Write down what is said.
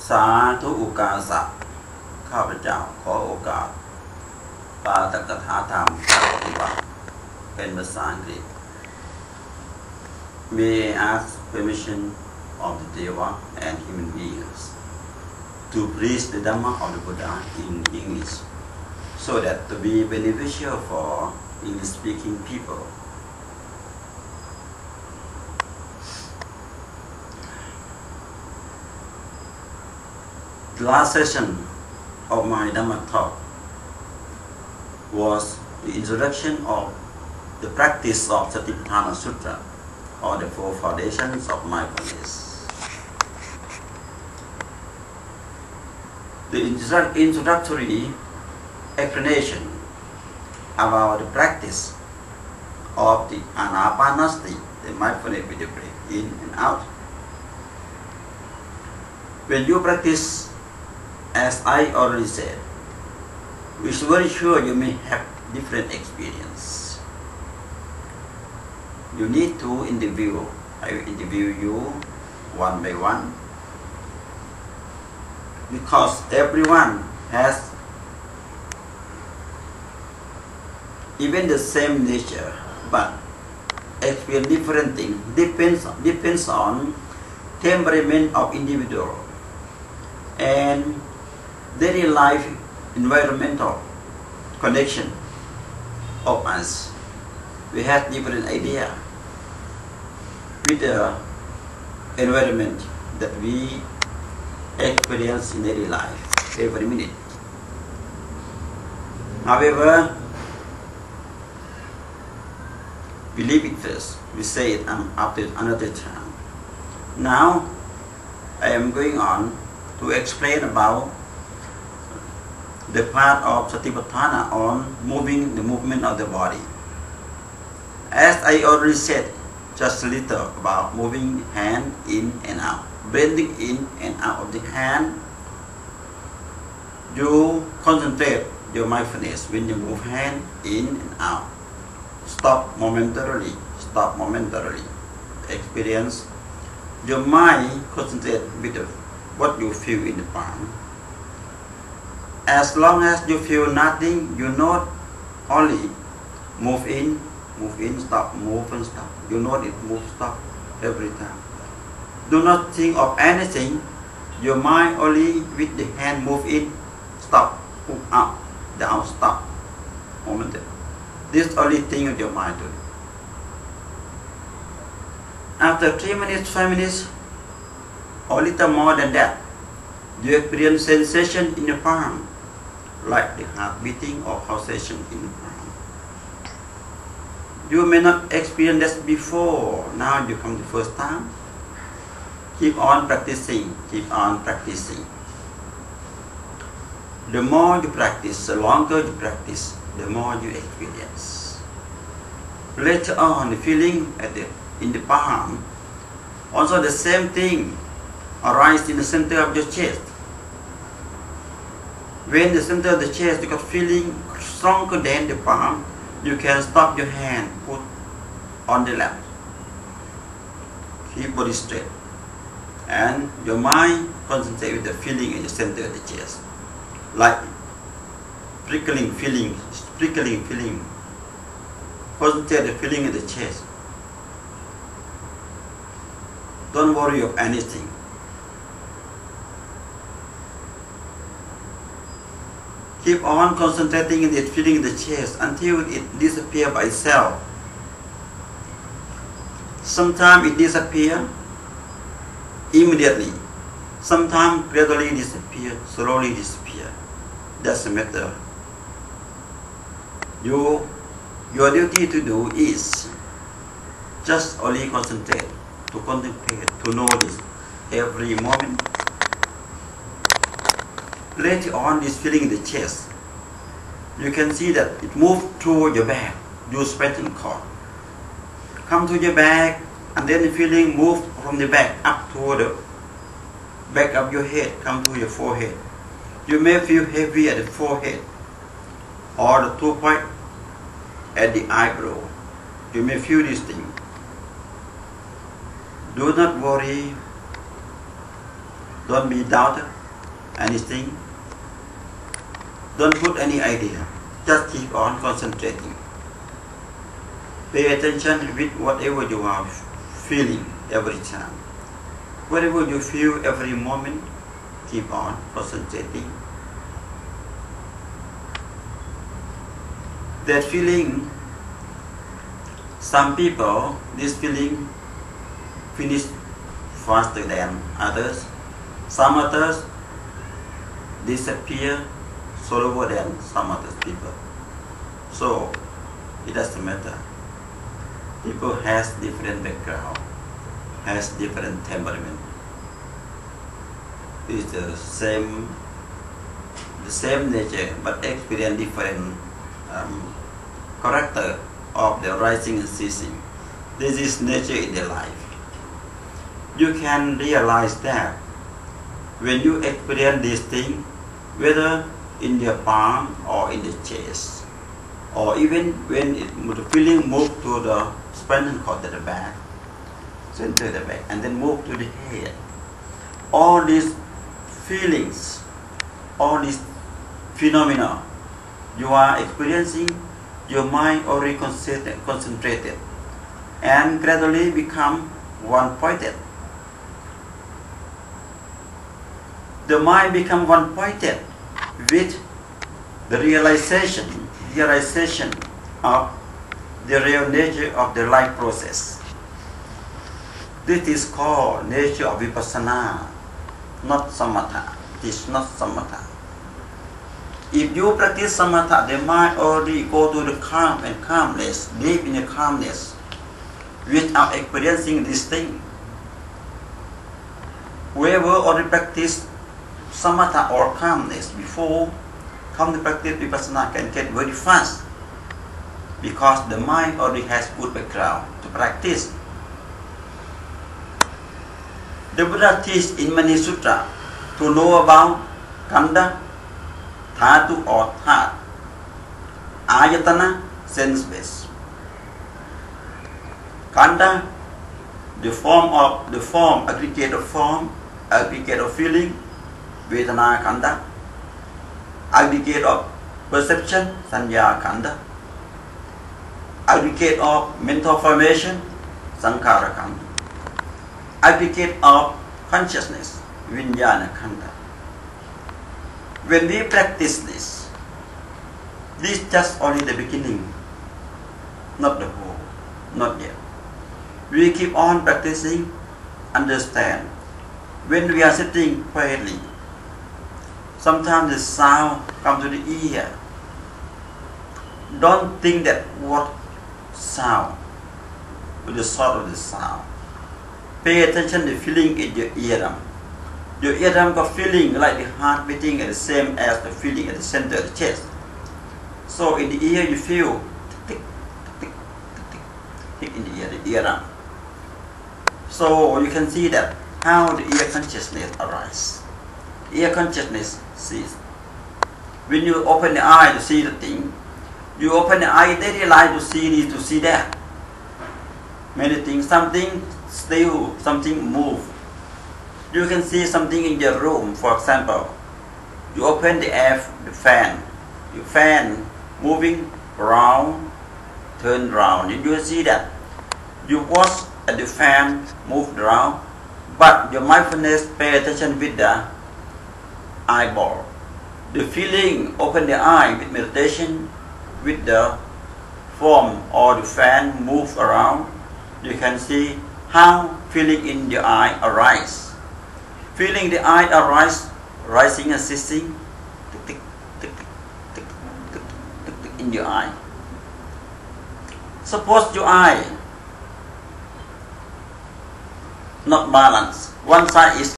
สาธุอุกาสะข้าพเจ้าขอโอกาสปาฐกถาธรรมปฏิบัติเป็นภาษาอังกฤษ May I ask permission of the Deva and human beings to preach the Dhamma of the Buddha in English so that to be beneficial for English-speaking people. The last session of my Dhamma talk was the introduction of the practice of Satipatthana Sutra, or the four foundations of mindfulness. The introductory explanation about the practice of the Anapanasati, the mindfulness with the breath in and out. When you practice, as I already said, it's very sure you may have different experience. You need to interview. I will interview you one by one, because everyone has even the same nature, but experience different things. Depends on temperament of individual and daily life environmental connection of us. We have different idea with the environment that we experience in daily life every minute. However, we leave it first. We say it after another time. Now, I am going on to explain about the part of Satipatthana on moving the movement of the body. As I already said just a little about moving hand in and out, bending in and out of the hand, you concentrate your mindfulness when you move hand in and out. Stop momentarily, experience. Your mind concentrate with what you feel in the palm. As long as you feel nothing, you not only move in, stop, move and stop. You know it, move, stop every time. Do not think of anything. Your mind only with the hand move in, stop, move out, down, stop, momentarily. This only thing of your mind do. After 3 minutes, 5 minutes, or little more than that, you experience sensation in your palm, like the heart beating or pulsation in the palm. You may not experience that before. Now you come the first time. Keep on practicing, The more you practice, the longer you practice, the more you experience. Later on, the feeling in the palm, also the same thing arises in the center of your chest. When the center of the chest you got feeling stronger than the palm, you can stop your hand, put on the lap. Keep body straight. And your mind concentrate with the feeling in the center of the chest. Like prickling feeling. Concentrate the feeling in the chest. Don't worry of anything. Keep on concentrating in the feeling in the chest until it disappears by itself. Sometimes it disappears immediately. Sometimes gradually disappear, slowly disappear. Doesn't matter. Your duty to do is just only concentrate, to contemplate, to notice every moment. Later on, this feeling in the chest, you can see that it moves through your back, your spinal cord. Come to your back, and then the feeling moves from the back up to the back of your head, come to your forehead. You may feel heavy at the forehead, or the 2 points at the eyebrow. You may feel this thing. Do not worry. Don't be doubted. anything. Don't put any idea. Just keep on concentrating. Pay attention with whatever you are feeling every time. Whatever you feel every moment, keep on concentrating. That feeling, some people, this feeling finish faster than others. Some others disappear slower than some other people. So it doesn't matter. People has different background, has different temperament. It's the same nature, but experience different character of the rising and ceasing. This is nature in their life. You can realize that when you experience this thing, whether in the palm or in the chest, or even when the feeling move to the spinal cord at the back, center the back, and then move to the head. All these feelings, all these phenomena you are experiencing, your mind already concentrated and gradually become one-pointed. The mind become one-pointed with the realization of the real nature of the life process. This is called nature of vipassana, not samatha. It is not samatha. If you practice samatha, the mind already go to the calm and calmness, live in the calmness, without experiencing this thing. Whoever already practice samatha or calmness before come to practice vipassana can get very fast, because the mind already has good background to practice. The Buddha teaches in many sutras to know about khandha, dhatu or thought, ayatana, sense base. Khandha, the form, aggregate of feeling, vedana khandha, aggregate of perception, sanya khandha, aggregate of mental formation, sankhara khandha, aggregate of consciousness, vijnana khandha. When we practice this is just only the beginning, not the whole, not yet. We keep on practicing, understand. When we are sitting quietly, sometimes the sound comes to the ear. Don't think that what sound, with the source of the sound. Pay attention to the feeling in your eardrum. Your eardrum got feeling like the heart beating the same as the feeling at the center of the chest. So in the ear you feel tick, tick, tick, tick, tick in the eardrum. So you can see that how the ear consciousness arises. Ear consciousness sees. When you open the eye to see the thing, you open the eye in daily life to see this, to see that. Many things, something still, something move. You can see something in your room, for example. You open the fan. Your fan moving around, turn around. You see that. You watch at the fan move around, but your mindfulness pay attention with the eyeball. The feeling, open the eye with meditation, with the form or the fan move around. You can see how feeling in your eye arise. Feeling the eye arise, rising and ceasing, tick, tick, tick, tick, tick, tick, tick, in your eye. Suppose your eye not balanced. One side is